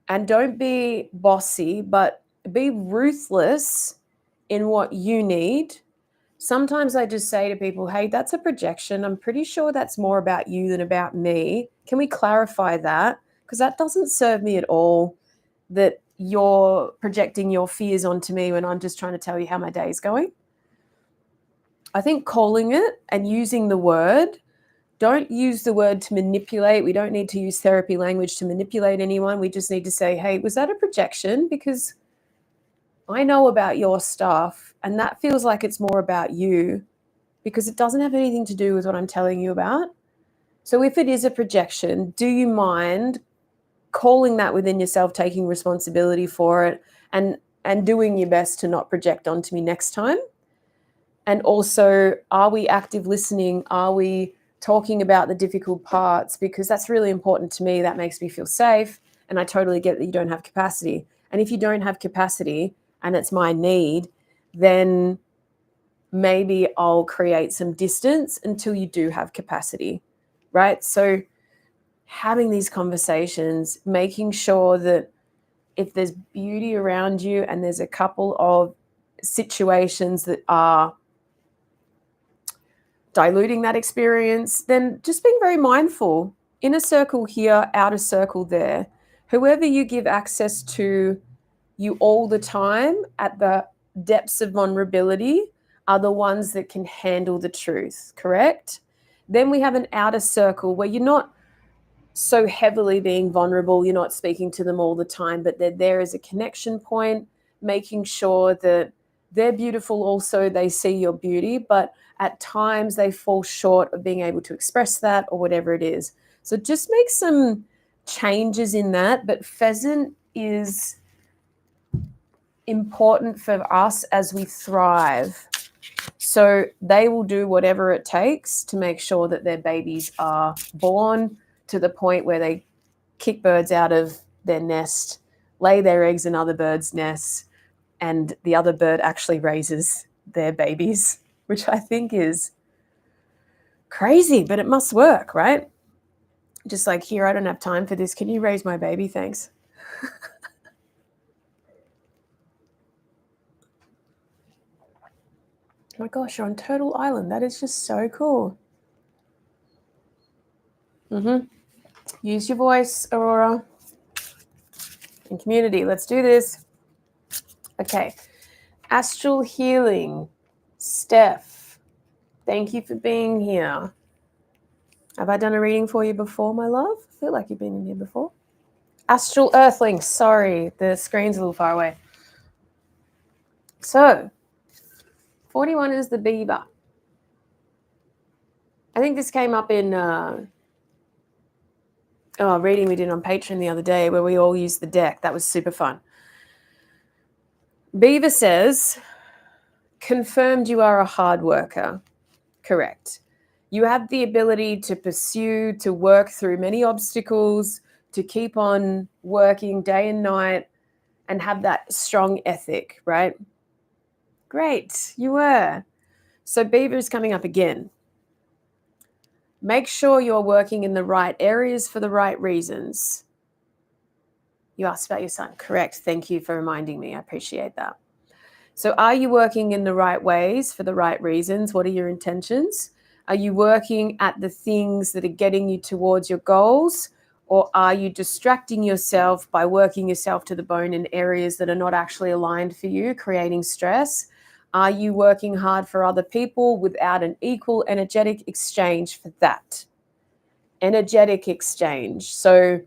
and don't be bossy, but be ruthless in what you need. Sometimes I just say to people, hey, that's a projection. I'm pretty sure that's more about you than about me. Can we clarify that? Because that doesn't serve me at all, that you're projecting your fears onto me when I'm just trying to tell you how my day is going. I think calling it and using the word, don't use the word to manipulate. We don't need to use therapy language to manipulate anyone. We just need to say, hey, was that a projection? Because I know about your stuff and that feels like it's more about you because it doesn't have anything to do with what I'm telling you about. So if it is a projection, do you mind calling that within yourself, taking responsibility for it and doing your best to not project onto me next time? And also, are we active listening? Are we talking about the difficult parts? Because that's really important to me. That makes me feel safe. And I totally get that you don't have capacity. And if you don't have capacity and it's my need, then maybe I'll create some distance until you do have capacity, right? So having these conversations, making sure that if there's beauty around you and there's a couple of situations that are diluting that experience, then just being very mindful. Inner circle here, outer circle there. Whoever you give access to you all the time at the depths of vulnerability are the ones that can handle the truth, correct? Then we have an outer circle where you're not so heavily being vulnerable, you're not speaking to them all the time, but they're there as a connection point, making sure that they're beautiful also, they see your beauty, but at times they fall short of being able to express that or whatever it is. So just make some changes in that, but pheasant is important for us as we thrive. So they will do whatever it takes to make sure that their babies are born to the point where they kick birds out of their nest, lay their eggs in other birds' nests, and the other bird actually raises their babies, which I think is crazy, but it must work, right? Just like, here, I don't have time for this. Can you raise my baby? Thanks. my gosh, you're on Turtle Island. That is just so cool. Use your voice, Aurora. And community, let's do this. Okay. Astral healing. Steph, thank you for being here. Have I done a reading for you before, my love? I feel like you've been in here before. Astral Earthling. Sorry, the screen's a little far away. So, 41 is the Beaver. I think this came up in a reading we did on Patreon the other day where we all used the deck. That was super fun. Beaver says, confirmed you are a hard worker. Correct. You have the ability to pursue, to work through many obstacles, to keep on working day and night and have that strong ethic, right? Great, you were. So Beaver is coming up again. Make sure you're working in the right areas for the right reasons. You asked about your son. Correct. Thank you for reminding me. I appreciate that. So are you working in the right ways for the right reasons? What are your intentions? Are you working at the things that are getting you towards your goals? Or are you distracting yourself by working yourself to the bone in areas that are not actually aligned for you, creating stress? Are you working hard for other people without an equal energetic exchange for that? Energetic exchange. So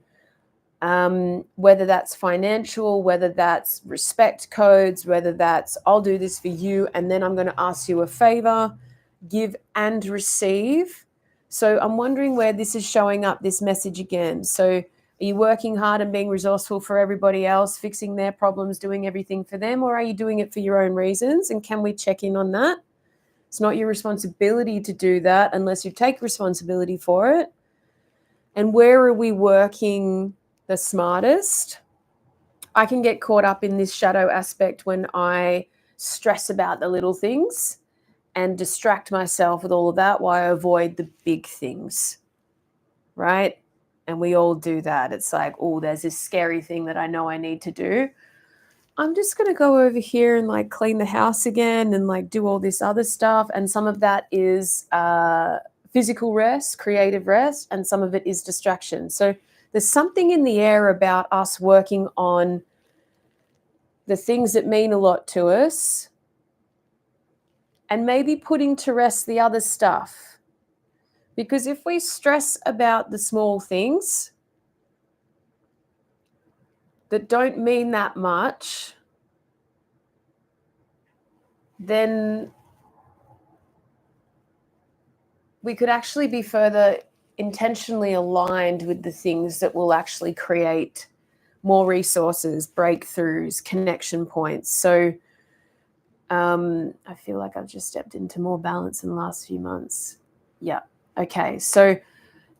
whether that's financial, whether that's respect codes, whether that's I'll do this for you and then I'm going to ask you a favor, give and receive. So I'm wondering where this is showing up, this message again. So are you working hard and being resourceful for everybody else, fixing their problems, doing everything for them, or are you doing it for your own reasons? And can we check in on that? It's not your responsibility to do that unless you take responsibility for it. And where are we working the smartest? I can get caught up in this shadow aspect when I stress about the little things and distract myself with all of that while I avoid the big things, right? And we all do that. It's like, oh, there's this scary thing that I know I need to do. I'm just going to go over here and like clean the house again and like do all this other stuff. And some of that is physical rest, creative rest, and some of it is distraction. So there's something in the air about us working on the things that mean a lot to us and maybe putting to rest the other stuff. Because if we stress about the small things that don't mean that much, then we could actually be further intentionally aligned with the things that will actually create more resources, breakthroughs, connection points. So I feel like I've just stepped into more balance in the last few months. Yeah. Okay. So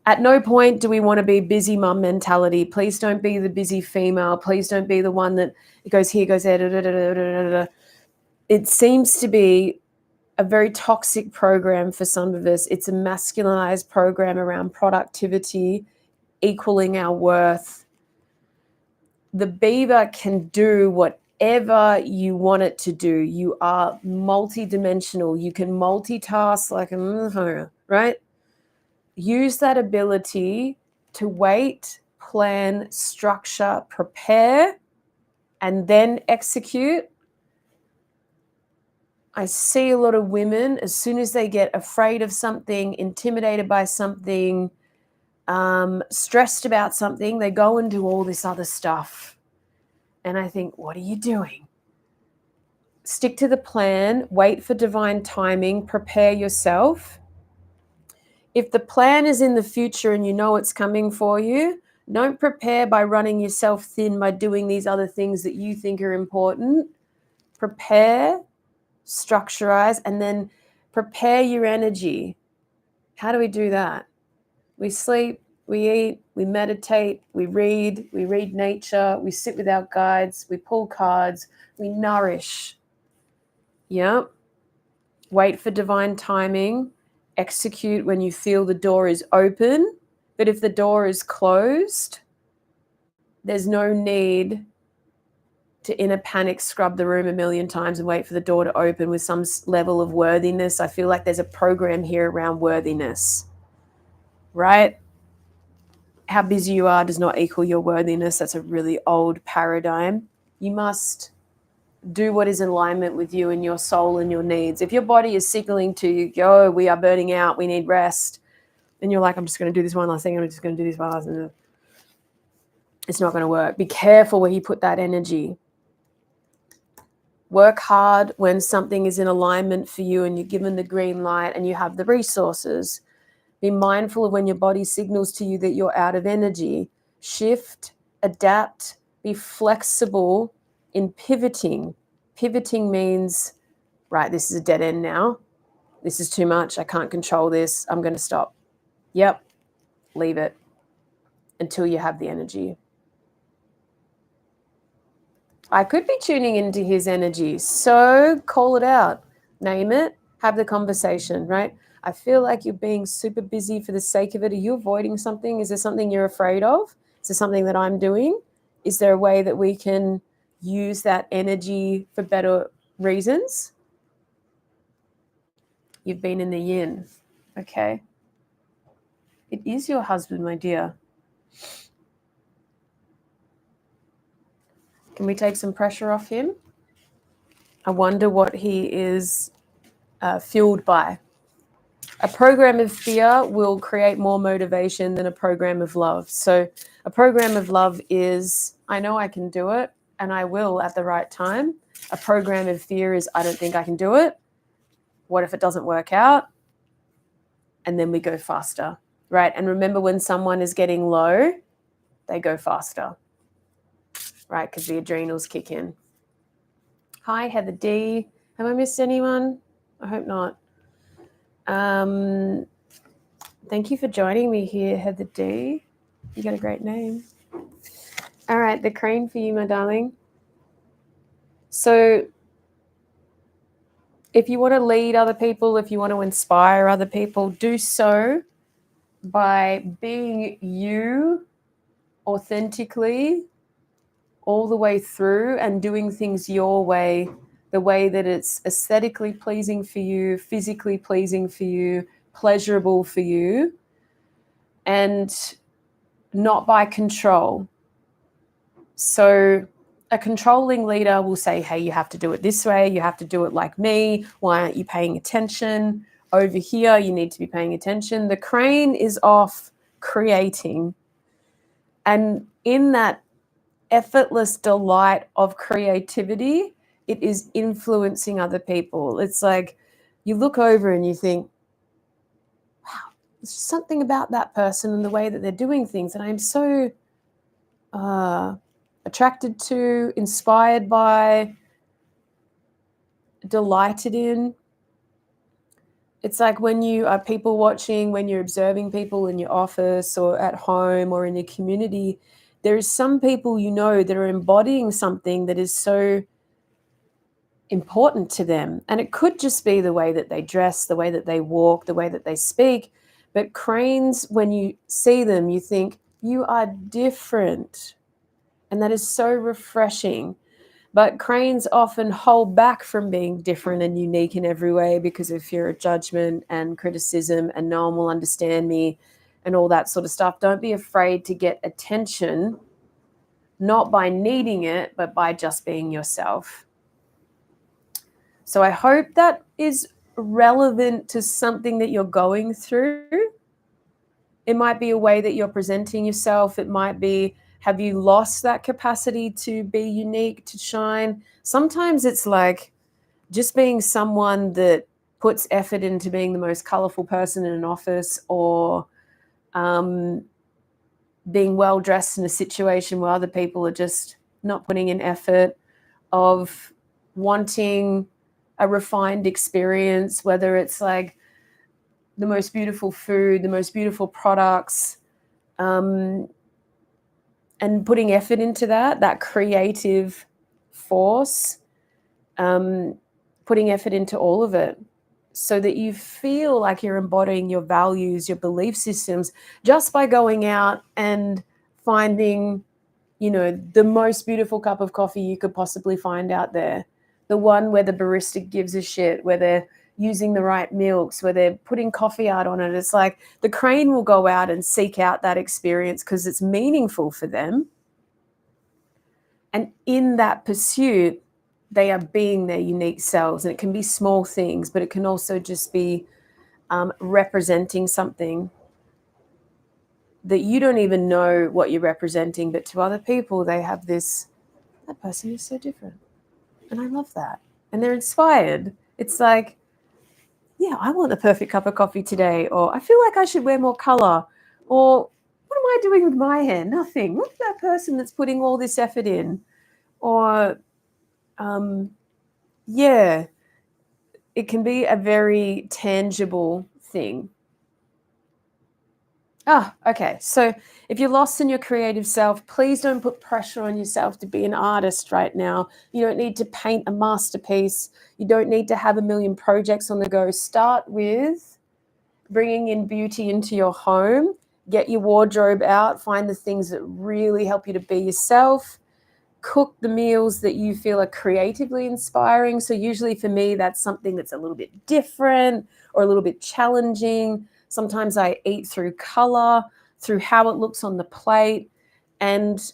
at no point do we want to be busy mum mentality. Please don't be the busy female. Please don't be the one that goes here, goes there. Da, da, da, da, da, da. It seems to be a very toxic program for some of us. It's a masculinized program around productivity, equaling our worth. The Beaver can do whatever you want it to do. You are multidimensional. You can multitask like a, right? Use that ability to wait, plan, structure, prepare, and then execute. I see a lot of women, as soon as they get afraid of something, intimidated by something, stressed about something, they go and do all this other stuff. And I think, what are you doing? Stick to the plan, wait for divine timing, prepare yourself. If the plan is in the future and you know it's coming for you, don't prepare by running yourself thin by doing these other things that you think are important. Prepare, structurize, and then prepare your energy. How do we do that? We sleep, we eat, we meditate, we read nature, we sit with our guides, we pull cards, we nourish. Yep. Wait for divine timing. Execute when you feel the door is open. But if the door is closed, there's no need to in a panic scrub the room a million times and wait for the door to open with some level of worthiness. I feel like there's a program here around worthiness, right? How busy you are does not equal your worthiness. That's a really old paradigm. You must do what is in alignment with you and your soul and your needs. If your body is signaling to you, yo, we are burning out, we need rest, and you're like, I'm just going to do this one last thing, I'm just going to do this one last thing, it's not going to work. Be careful where you put that energy. Work hard when something is in alignment for you and you're given the green light and you have the resources. Be mindful of when your body signals to you that you're out of energy. Shift, adapt, be flexible in pivoting. Pivoting means, right, this is a dead end now. This is too much. I can't control this. I'm going to stop. Yep, leave it until you have the energy. I could be tuning into his energy. So call it out, name it, have the conversation, right? I feel like you're being super busy for the sake of it. Are you avoiding something? Is there something you're afraid of? Is there something that I'm doing? Is there a way that we can use that energy for better reasons? You've been in the yin. Okay. It is your husband, my dear. Can we take some pressure off him? I wonder what he is fueled by. A program of fear will create more motivation than a program of love. So a program of love is, I know I can do it and I will at the right time. A program of fear is, I don't think I can do it. What if it doesn't work out? And then we go faster, right? And remember, when someone is getting low, they go faster, right? Because the adrenals kick in. Hi, Heather D. Have I missed anyone? I hope not. Thank you for joining me here, Heather D. You got a great name. All right, the crane for you, my darling. So if you want to lead other people, if you want to inspire other people, do so by being you authentically all the way through and doing things your way, the way that it's aesthetically pleasing for you, physically pleasing for you, pleasurable for you, and not by control. So a controlling leader will say, hey, you have to do it this way. You have to do it like me. Why aren't you paying attention? Over here, you need to be paying attention. The crane is off creating. And in that effortless delight of creativity, it is influencing other people. It's like you look over and you think, wow, there's something about that person and the way that they're doing things. And I'm so attracted to, inspired by, delighted in. It's like when you are people watching, when you're observing people in your office or at home or in your community, there is some people you know that are embodying something that is so important to them. And it could just be the way that they dress, the way that they walk, the way that they speak. But cranes, when you see them, you think, you are different. And that is so refreshing. But cranes often hold back from being different and unique in every way because of fear of judgment and criticism and no one will understand me and all that sort of stuff. Don't be afraid to get attention, not by needing it, but by just being yourself. So I hope that is relevant to something that you're going through. It might be a way that you're presenting yourself. It might be, have you lost that capacity to be unique, to shine? Sometimes it's like just being someone that puts effort into being the most colorful person in an office, or being well dressed in a situation where other people are just not putting in effort, of wanting a refined experience, whether it's like the most beautiful food, the most beautiful products, and putting effort into that creative force, putting effort into all of it so that you feel like you're embodying your values, your belief systems, just by going out and finding you know, the most beautiful cup of coffee you could possibly find out there. The one where the barista gives a shit, where they're using the right milks, where they're putting coffee art on it. It's like the crane will go out and seek out that experience because it's meaningful for them. And in that pursuit, they are being their unique selves. And it can be small things, but it can also just be representing something that you don't even know what you're representing, but to other people, they have this, that person is so different. And I love that. And they're inspired. It's like, yeah, I want the perfect cup of coffee today. Or I feel like I should wear more color. Or what am I doing with my hair? Nothing. Look at that person that's putting all this effort in. Or, yeah, it can be a very tangible thing. Okay. So if you're lost in your creative self, please don't put pressure on yourself to be an artist right now. You don't need to paint a masterpiece. You don't need to have a million projects on the go. Start with bringing in beauty into your home. Get your wardrobe out. Find the things that really help you to be yourself. Cook the meals that you feel are creatively inspiring. So usually for me, that's something that's a little bit different or a little bit challenging. Sometimes I eat through color, through how it looks on the plate, and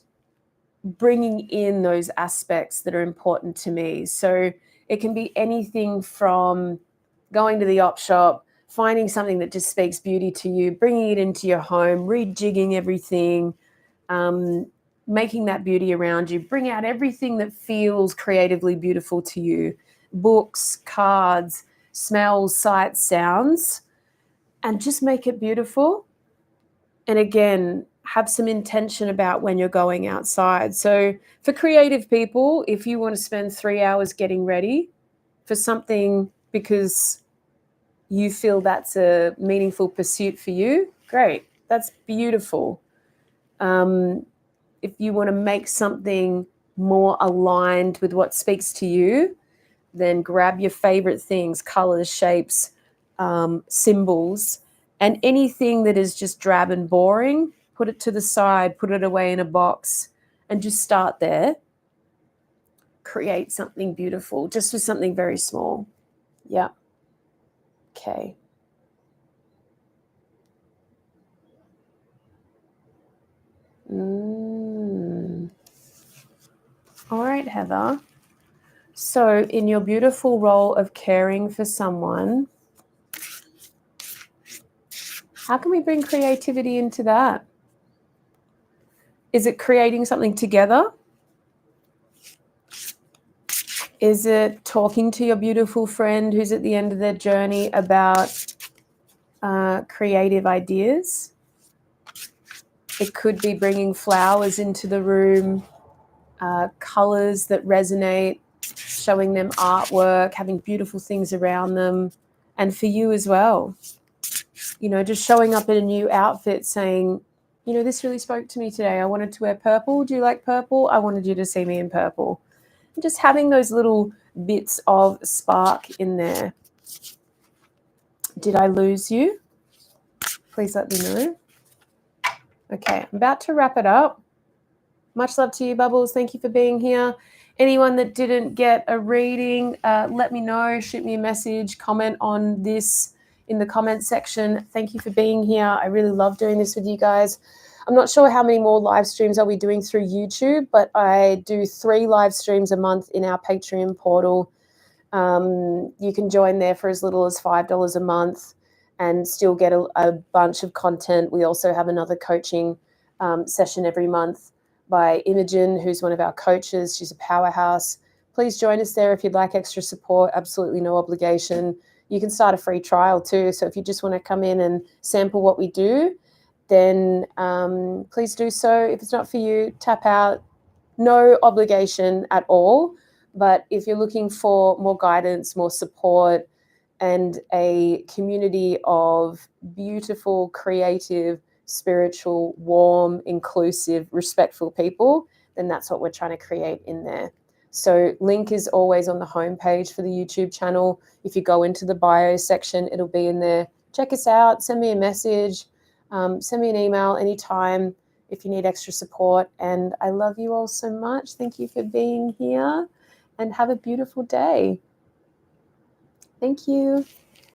bringing in those aspects that are important to me. So it can be anything from going to the op shop, finding something that just speaks beauty to you, bringing it into your home, rejigging everything, making that beauty around you. Bring out everything that feels creatively beautiful to you. Books, cards, smells, sights, sounds, and just make it beautiful. And again, have some intention about when you're going outside. So for creative people, if you want to spend 3 hours getting ready for something because you feel that's a meaningful pursuit for you, great. That's beautiful. If you want to make something more aligned with what speaks to you, then grab your favorite things, colors, shapes, symbols, and anything that is just drab and boring, put it to the side, put it away in a box, and just start there. Create something beautiful, just with something very small. Yeah. Okay. All right, Heather. So in your beautiful role of caring for someone, how can we bring creativity into that? Is it creating something together? Is it talking to your beautiful friend who's at the end of their journey about creative ideas? It could be bringing flowers into the room, colors that resonate, showing them artwork, having beautiful things around them. And for you as well, you know, just showing up in a new outfit saying, you know, this really spoke to me today. I wanted to wear purple. Do you like purple? I wanted you to see me in purple. And just having those little bits of spark in there. Did I lose you? Please let me know. Okay, I'm about to wrap it up. Much love to you, Bubbles. Thank you for being here. Anyone that didn't get a reading, let me know. Shoot me a message. Comment on this in the comment section. Thank you for being here. I really love doing this with you guys. I'm not sure how many more live streams I'll be doing through YouTube, but I do 3 live streams a month in our Patreon portal. You can join there for as little as $5 a month and still get a bunch of content. We also have another coaching session every month by Imogen, who's one of our coaches. She's a powerhouse. Please join us there if you'd like extra support. Absolutely no obligation. You can start a free trial too. So if you just want to come in and sample what we do, then please do so. If it's not for you, tap out. No obligation at all. But if you're looking for more guidance, more support, and a community of beautiful, creative, spiritual, warm, inclusive, respectful people, then that's what we're trying to create in there. So link is always on the homepage for the YouTube channel. If you go into the bio section, it'll be in there. Check us out. Send me a message. Send me an email anytime. if you need extra support. And I love you all so much. Thank you for being here, and have a beautiful day. Thank you.